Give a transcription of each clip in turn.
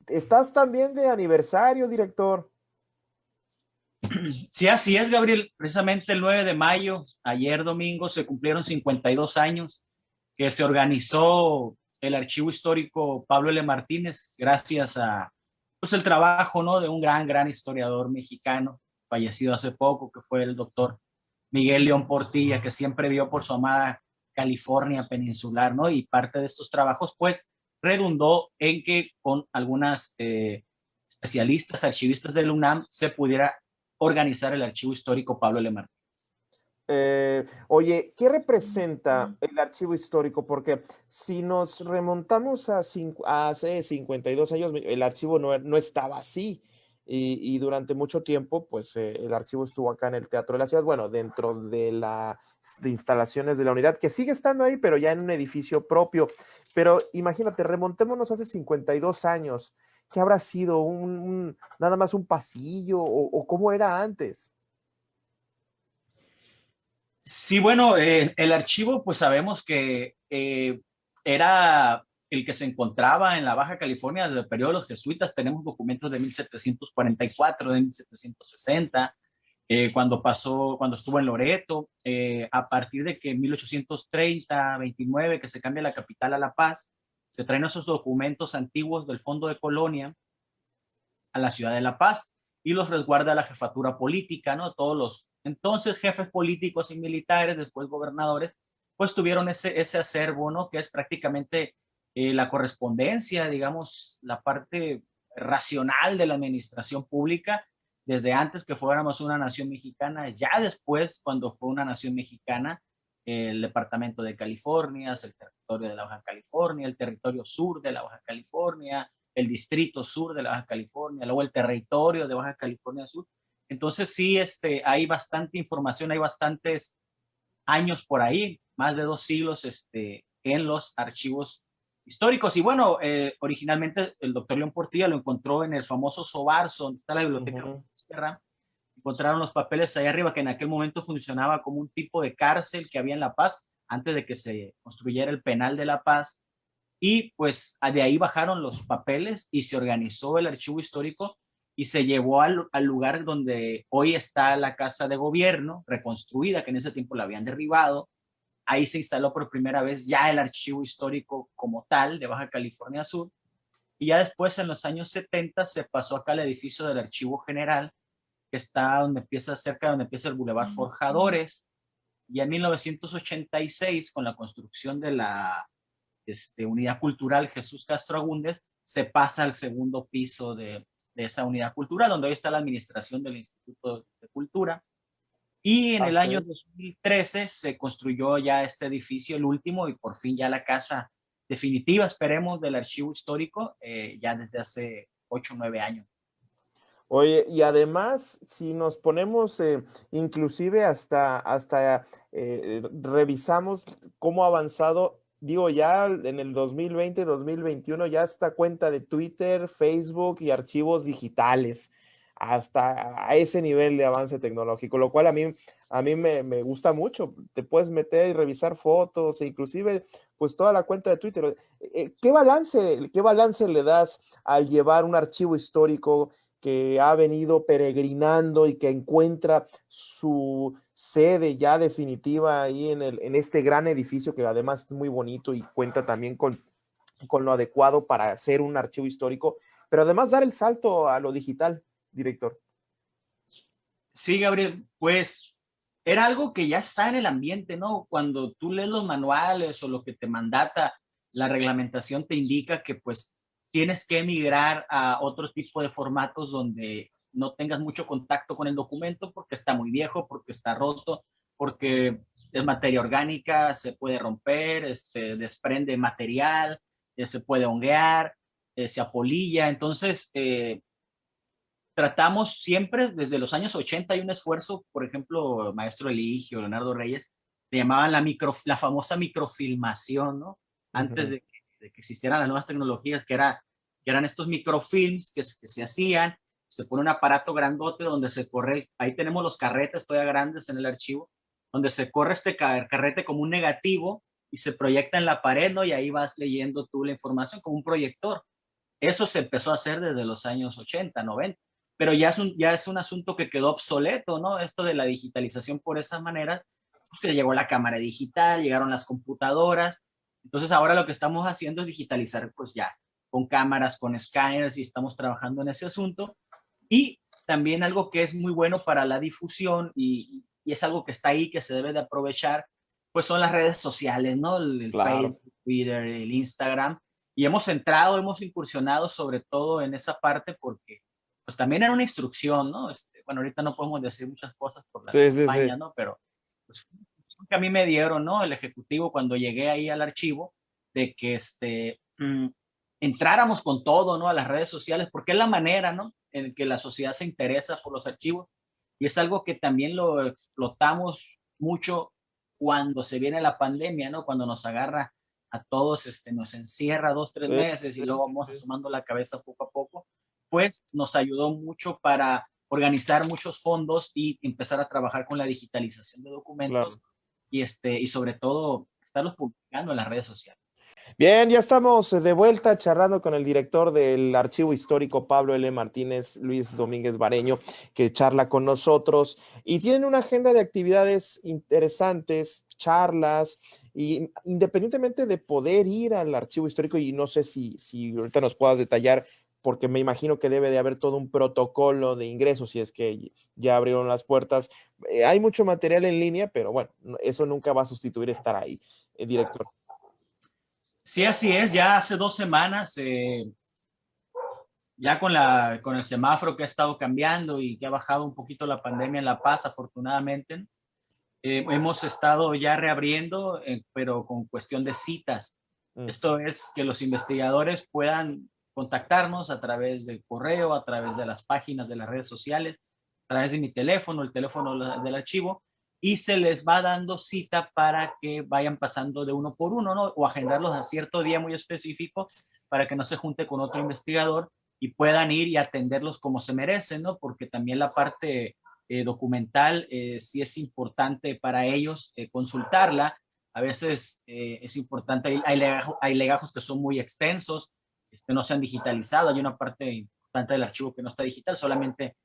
Estás también de aniversario, director. Sí, así es, Gabriel. Precisamente el 9 de mayo, ayer domingo, se cumplieron 52 años que se organizó el Archivo Histórico Pablo L. Martínez, gracias a pues, el trabajo, ¿no?, de un gran historiador mexicano, fallecido hace poco, que fue el doctor Miguel León Portilla, que siempre vio por su amada California peninsular, ¿no? Y parte de estos trabajos, pues, redundó en que con algunas especialistas, archivistas del UNAM, se pudiera organizar el Archivo Histórico Pablo L. Martínez. Oye, ¿qué representa el archivo histórico? Porque si nos remontamos a hace 52 años, el archivo no estaba así. Y durante mucho tiempo, pues el archivo estuvo acá en el Teatro de la Ciudad, bueno, dentro de las instalaciones de la unidad, que sigue estando ahí, pero ya en un edificio propio. Pero imagínate, remontémonos hace 52 años. ¿Qué habrá sido? ¿Nada más un pasillo? ¿O cómo era antes? Sí, bueno, el archivo, pues sabemos que era el que se encontraba en la Baja California desde el periodo de los jesuitas. Tenemos documentos de 1744, de 1760, cuando estuvo en Loreto, a partir de que en 1830, 29, que se cambia la capital a La Paz, se traen esos documentos antiguos del Fondo de Colonia a la ciudad de La Paz y los resguarda la jefatura política, ¿no? Todos los entonces jefes políticos y militares, después gobernadores, pues tuvieron ese acervo, ¿no? Que es prácticamente la correspondencia, digamos, la parte racional de la administración pública, desde antes que fuéramos una nación mexicana, ya después, cuando fue una nación mexicana, el departamento de California, el territorio de la Baja California, el territorio sur de la Baja California, el distrito sur de la Baja California, luego el territorio de Baja California Sur. Entonces sí, hay bastante información, hay bastantes años por ahí, más de 2 siglos en los archivos históricos. Y bueno, originalmente el doctor León Portilla lo encontró en el famoso Sobarzo, donde está la biblioteca Ujú. Sierra. Encontraron los papeles ahí arriba, que en aquel momento funcionaba como un tipo de cárcel que había en La Paz, antes de que se construyera el penal de La Paz. Y pues de ahí bajaron los papeles y se organizó el archivo histórico y se llevó al lugar donde hoy está la casa de gobierno reconstruida, que en ese tiempo la habían derribado. Ahí se instaló por primera vez ya el archivo histórico como tal de Baja California Sur. Y ya después, en los años 70, se pasó acá al edificio del Archivo General, que está donde empieza, cerca de donde empieza el Boulevard Forjadores. Y en 1986, con la construcción de la Unidad Cultural Jesús Castro Agúndez, se pasa al segundo piso de esa unidad cultural, donde hoy está la administración del Instituto de Cultura. Y en el año Ok. 2013 se construyó ya este edificio, el último, y por fin ya la casa definitiva, esperemos, del archivo histórico, ya desde hace 8 o 9 años. Oye, y además, si nos ponemos, inclusive hasta revisamos cómo ha avanzado, digo, ya en el 2020, 2021, ya está cuenta de Twitter, Facebook y archivos digitales, hasta a ese nivel de avance tecnológico, lo cual a mí me gusta mucho. Te puedes meter y revisar fotos, e inclusive, pues toda la cuenta de Twitter. ¿Qué balance le das al llevar un archivo histórico que ha venido peregrinando y que encuentra su sede ya definitiva ahí en este gran edificio que además es muy bonito y cuenta también con lo adecuado para hacer un archivo histórico, pero además dar el salto a lo digital, director? Sí, Gabriel, pues era algo que ya está en el ambiente, ¿no? Cuando tú lees los manuales o lo que te mandata, la reglamentación te indica que pues tienes que emigrar a otro tipo de formatos donde no tengas mucho contacto con el documento porque está muy viejo, porque está roto, porque es materia orgánica, se puede romper, desprende material, se puede honguear, se apolilla. Entonces, tratamos siempre, desde los años 80 hay un esfuerzo, por ejemplo, Maestro Eligio, Leonardo Reyes, le llamaban la famosa microfilmación, ¿no? Antes Ujú. de que existieran las nuevas tecnologías, que eran estos microfilms que se hacían, se pone un aparato grandote donde se corre, ahí tenemos los carretes todavía grandes en el archivo, donde se corre este carrete como un negativo y se proyecta en la pared, ¿no? Y ahí vas leyendo tú la información como un proyector. Eso se empezó a hacer desde los años 80, 90, pero ya es un asunto que quedó obsoleto, ¿no? Esto de la digitalización por esa manera, pues que llegó la cámara digital, llegaron las computadoras, entonces ahora lo que estamos haciendo es digitalizar, pues ya, con cámaras, con escáneres, y estamos trabajando en ese asunto. Y también algo que es muy bueno para la difusión y es algo que está ahí, que se debe de aprovechar, pues son las redes sociales, ¿no? El Claro. Facebook, Twitter, el Instagram. Y hemos entrado, hemos incursionado sobre todo en esa parte porque pues también era una instrucción, ¿no? Bueno, ahorita no podemos decir muchas cosas por las Sí, sí, campañas, sí. ¿no? Pero pues, que a mí me dieron, ¿no? El ejecutivo cuando llegué ahí al archivo, de que entráramos con todo, ¿no? A las redes sociales, porque es la manera, ¿no? En que la sociedad se interesa por los archivos. Y es algo que también lo explotamos mucho cuando se viene la pandemia, ¿no? Cuando nos agarra a todos, nos encierra 2, 3 Sí, meses y sí, luego sí, vamos sí. asomando la cabeza poco a poco, pues nos ayudó mucho para organizar muchos fondos y empezar a trabajar con la digitalización de documentos Claro. y sobre todo estarlos publicando en las redes sociales. Bien, ya estamos de vuelta charlando con el director del Archivo Histórico, Pablo L. Martínez, Luis Domínguez Bareño, que charla con nosotros y tienen una agenda de actividades interesantes, charlas, y independientemente de poder ir al Archivo Histórico, y no sé si ahorita nos puedas detallar, porque me imagino que debe de haber todo un protocolo de ingreso si es que ya abrieron las puertas. Hay mucho material en línea, pero bueno, eso nunca va a sustituir estar ahí, director. Sí, así es. Ya hace 2 semanas, ya con el semáforo que ha estado cambiando y que ha bajado un poquito la pandemia en La Paz, afortunadamente, hemos estado ya reabriendo, pero con cuestión de citas. Mm. Esto es que los investigadores puedan contactarnos a través del correo, a través de las páginas de las redes sociales, a través de mi teléfono, el teléfono del archivo, y se les va dando cita para que vayan pasando de uno por uno, ¿no? O agendarlos a cierto día muy específico para que no se junte con otro investigador y puedan ir y atenderlos como se merecen, ¿no? Porque también la parte documental sí es importante para ellos consultarla. A veces es importante, hay legajos que son muy extensos, no se han digitalizado, hay una parte importante del archivo que no está digital, solamente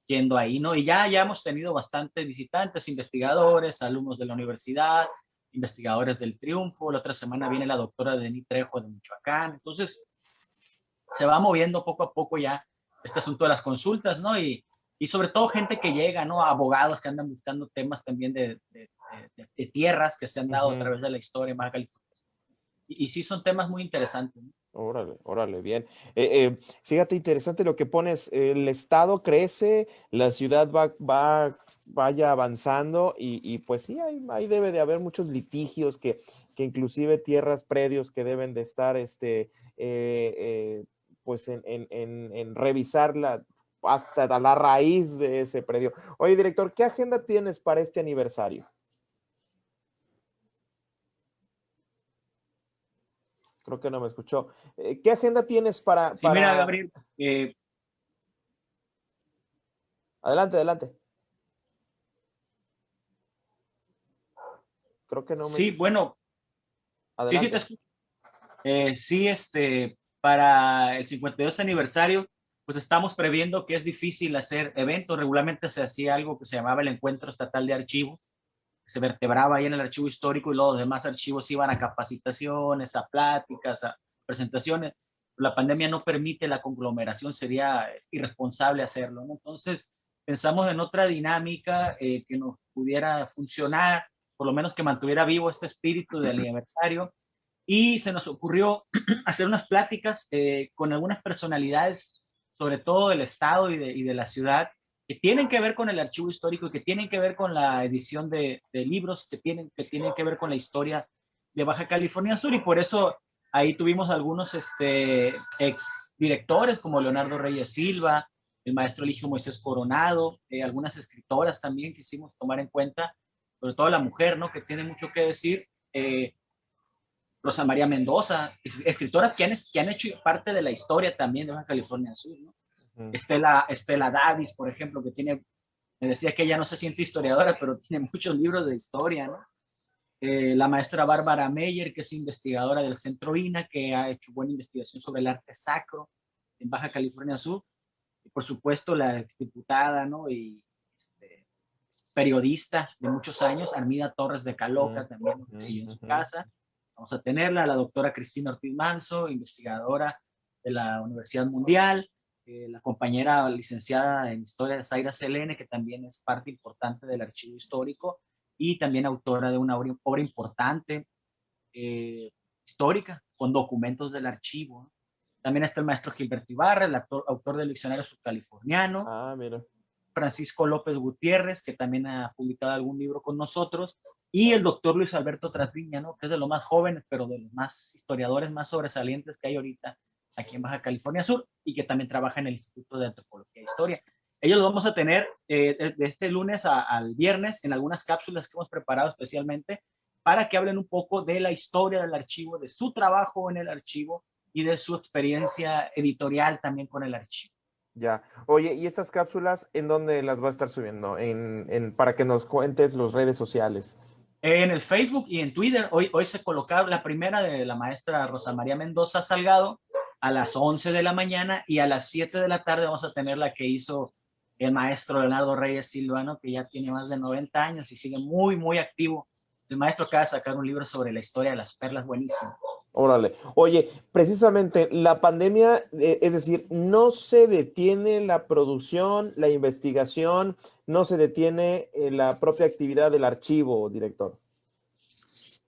yendo ahí, ¿no? Y ya hemos tenido bastantes visitantes, investigadores, alumnos de la universidad, investigadores del Triunfo. La otra semana viene la doctora Denis Trejo de Michoacán. Entonces, se va moviendo poco a poco ya este asunto de las consultas, ¿no? Y sobre todo gente que llega, ¿no? Abogados que andan buscando temas también de tierras que se han dado a Ujú. través de la historia en Baja California. Y sí son temas muy interesantes, ¿no? Órale, órale, bien. Fíjate, interesante lo que pones. El estado crece, la ciudad vaya avanzando y pues sí, ahí debe de haber muchos litigios que inclusive tierras, predios que deben de estar, pues en revisarla hasta la raíz de ese predio. Oye, director, ¿qué agenda tienes para este aniversario? Creo que no me escuchó. ¿Qué agenda tienes Sí, mira, Gabriel, Adelante, adelante. Creo que no me... sí, bueno, sí, sí te Adelante. escucho. Sí, para el 52 aniversario, pues estamos previendo que es difícil hacer eventos. Regularmente se hacía algo que se llamaba el Encuentro Estatal de Archivos, se vertebraba ahí en el archivo histórico y los demás archivos iban a capacitaciones, a pláticas, a presentaciones. La pandemia no permite la conglomeración, sería irresponsable hacerlo, ¿no? Entonces, pensamos en otra dinámica que nos pudiera funcionar, por lo menos que mantuviera vivo este espíritu del aniversario. Y se nos ocurrió hacer unas pláticas con algunas personalidades, sobre todo del Estado y de la ciudad, que tienen que ver con el archivo histórico, que tienen que ver con la edición de libros, que tienen que ver con la historia de Baja California Sur. Y por eso ahí tuvimos algunos ex directores como Leonardo Reyes Silva, el maestro Eligio Moisés Coronado, algunas escritoras también quisimos tomar en cuenta, sobre todo la mujer, ¿no? Que tiene mucho que decir. Rosa María Mendoza, escritoras que han hecho parte de la historia también de Baja California Sur, ¿no? Ujú. Estela Davis, por ejemplo, me decía que ella no se siente historiadora, pero tiene muchos libros de historia, ¿no? La maestra Bárbara Meyer, que es investigadora del Centro INA, que ha hecho buena investigación sobre el arte sacro. en Baja California Sur. Y por supuesto, la exdiputada, ¿no? Y periodista de muchos años, Armida Torres de Caloca, también nos recibió en su casa. Vamos a tenerla, la doctora Cristina Ortiz Manso, investigadora de la Universidad Mundial, la compañera licenciada en Historia Zaira Selene, que también es parte importante del archivo histórico y también autora de una obra importante histórica con documentos del archivo, ¿no? También está el maestro Gilberto Ibarra, el autor del diccionario subcaliforniano. Ah, mira. Francisco López Gutiérrez, que también ha publicado algún libro con nosotros, y el doctor Luis Alberto Trasviña, ¿no? Que es de los más jóvenes, pero de los más historiadores más sobresalientes que hay ahorita aquí en Baja California Sur, y que también trabaja en el Instituto de Antropología e Historia. Ellos los vamos a tener de este lunes al viernes en algunas cápsulas que hemos preparado especialmente para que hablen un poco de la historia del archivo, de su trabajo en el archivo y de su experiencia editorial también con el archivo. Ya. Oye, ¿y estas cápsulas en dónde las va a estar subiendo? Para que nos cuentes las redes sociales. En el Facebook y en Twitter. Hoy se colocaron la primera de la maestra Rosa María Mendoza Salgado a las 11 de la mañana y a las 7 de la tarde vamos a tener la que hizo el maestro Leonardo Reyes Silvano, que ya tiene más de 90 años y sigue muy, muy activo. El maestro acaba de sacar un libro sobre la historia de las perlas, buenísimo. Órale. Oye, precisamente la pandemia, es decir, no se detiene la producción, la investigación, no se detiene la propia actividad del archivo, director.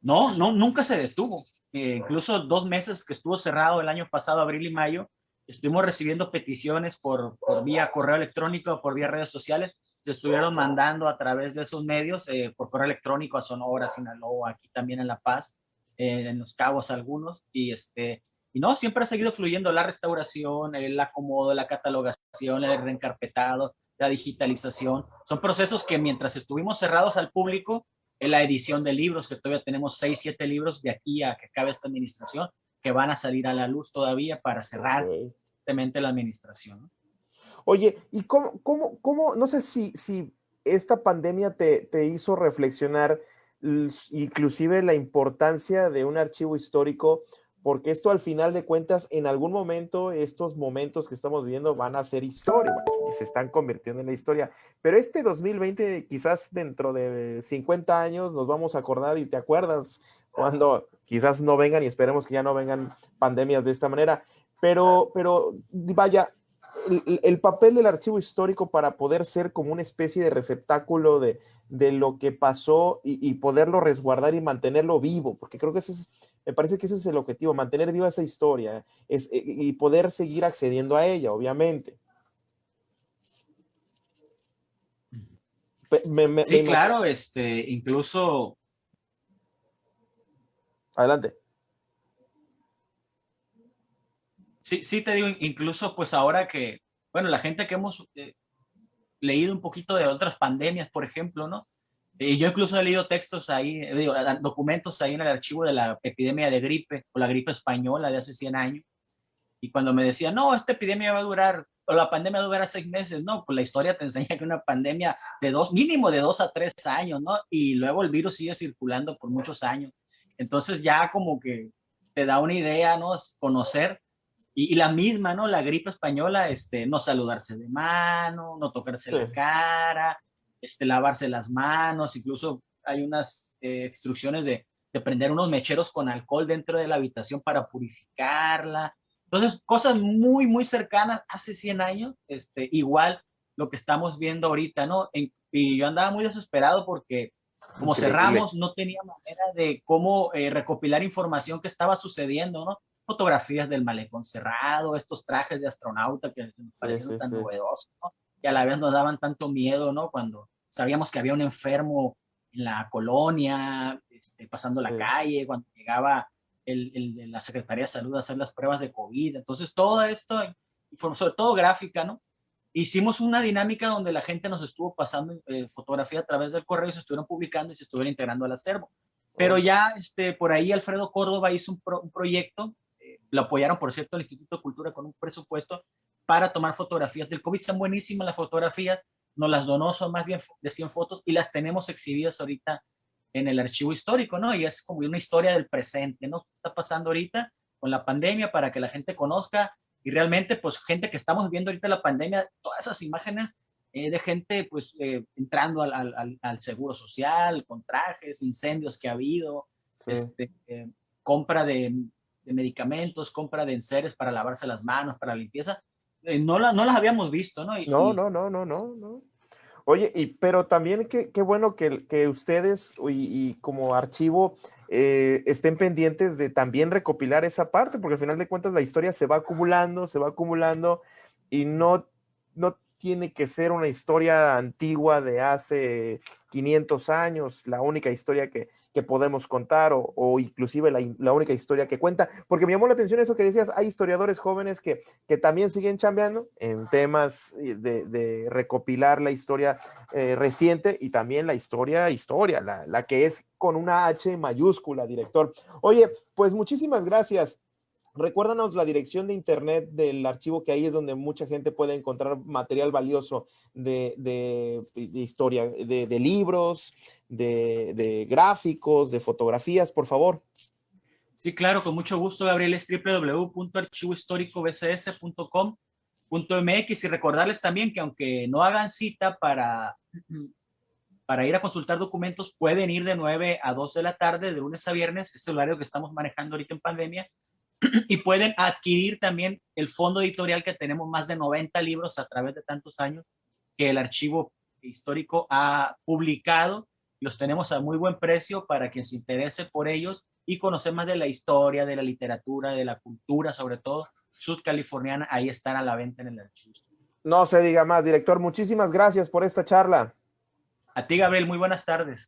No, nunca se detuvo. Incluso 2 meses que estuvo cerrado el año pasado, abril y mayo, estuvimos recibiendo peticiones por vía correo electrónico, por vía redes sociales. Se estuvieron mandando a través de esos medios, por correo electrónico a Sonora, Sinaloa, aquí también en La Paz, en Los Cabos algunos. Y no, siempre ha seguido fluyendo la restauración, el acomodo, la catalogación, el reencarpetado, la digitalización. Son procesos que mientras estuvimos cerrados al público, en la edición de libros, que todavía tenemos 6, 7 libros de aquí a que acabe esta administración, que van a salir a la luz todavía para cerrar simplemente la administración, ¿no? Oye, ¿y cómo no sé si esta pandemia te hizo reflexionar inclusive la importancia de un archivo histórico? Porque esto al final de cuentas, en algún momento, estos momentos que estamos viviendo van a ser historia, bueno, y se están convirtiendo en la historia. Pero este 2020, quizás dentro de 50 años, nos vamos a acordar y te acuerdas cuando quizás no vengan y esperemos que ya no vengan pandemias de esta manera. Pero vaya, el papel del archivo histórico para poder ser como una especie de receptáculo de lo que pasó y poderlo resguardar y mantenerlo vivo, porque creo que me parece que ese es el objetivo, mantener viva esa historia y poder seguir accediendo a ella, obviamente. Sí, claro, incluso... Adelante. Sí, te digo, incluso pues ahora que, bueno, la gente que hemos leído un poquito de otras pandemias, por ejemplo, ¿no? Y yo incluso he leído textos ahí, documentos ahí en el archivo de la epidemia de gripe o la gripe española de hace 100 años. Y cuando me decían, no, esta epidemia va a durar, o la pandemia va a durar 6 meses, no, pues la historia te enseña que una pandemia mínimo de 2 a 3 años, ¿no? Y luego el virus sigue circulando por muchos años. Entonces ya como que te da una idea, ¿no? Conocer. Y la misma, ¿no? La gripe española, no saludarse de mano, no tocarse la cara, lavarse las manos, incluso hay unas instrucciones de prender unos mecheros con alcohol dentro de la habitación para purificarla. Entonces, cosas muy, muy cercanas hace 100 años, igual lo que estamos viendo ahorita, ¿no? Y yo andaba muy desesperado porque como cerramos, no tenía manera de cómo recopilar información que estaba sucediendo, ¿no? Fotografías del malecón cerrado, estos trajes de astronauta que nos parecieron tan novedosos, ¿no? Y a la vez nos daban tanto miedo, ¿no? Cuando sabíamos que había un enfermo en la colonia, pasando la calle, cuando llegaba el de la Secretaría de Salud a hacer las pruebas de COVID. Entonces, todo esto, sobre todo gráfica, ¿no? Hicimos una dinámica donde la gente nos estuvo pasando fotografía a través del correo y se estuvieron publicando y se estuvieron integrando al acervo. Pero ya por ahí Alfredo Córdoba hizo un proyecto, lo apoyaron, por cierto, el Instituto de Cultura con un presupuesto para tomar fotografías del COVID. Son buenísimas las fotografías, nos las donó, son más de 100 fotos y las tenemos exhibidas ahorita en el archivo histórico, ¿no? Y es como una historia del presente, ¿no? ¿Qué está pasando ahorita con la pandemia para que la gente conozca y realmente pues gente que estamos viendo ahorita la pandemia, todas esas imágenes de gente pues entrando al seguro social, con trajes, incendios que ha habido, Sí. compra de medicamentos, compra de enseres para lavarse las manos, para limpieza, no las habíamos visto, ¿no? No. Oye, pero también qué bueno que ustedes y como archivo estén pendientes de también recopilar esa parte, porque al final de cuentas la historia se va acumulando y no tiene que ser una historia antigua de hace 500 años, la única historia que podemos contar o inclusive la única historia que cuenta, porque me llamó la atención eso que decías, hay historiadores jóvenes que también siguen chambeando en temas de recopilar la historia reciente y también la historia, la que es con una H mayúscula, director. Oye, pues muchísimas gracias. Recuérdanos la dirección de internet del archivo, que ahí es donde mucha gente puede encontrar material valioso de historia, de libros, de gráficos, de fotografías, por favor. Sí, claro, con mucho gusto, Gabriel, es www.archivohistoricobcs.com.mx y recordarles también que aunque no hagan cita para ir a consultar documentos, pueden ir de 9 a 2 de la tarde, de lunes a viernes, es el horario que estamos manejando ahorita en pandemia, y pueden adquirir también el fondo editorial que tenemos más de 90 libros a través de tantos años que el archivo histórico ha publicado. Los tenemos a muy buen precio para quien se interese por ellos y conocer más de la historia, de la literatura, de la cultura, sobre todo sudcaliforniana. Ahí están a la venta en el archivo. No se diga más, director. Muchísimas gracias por esta charla. A ti, Gabriel, muy buenas tardes.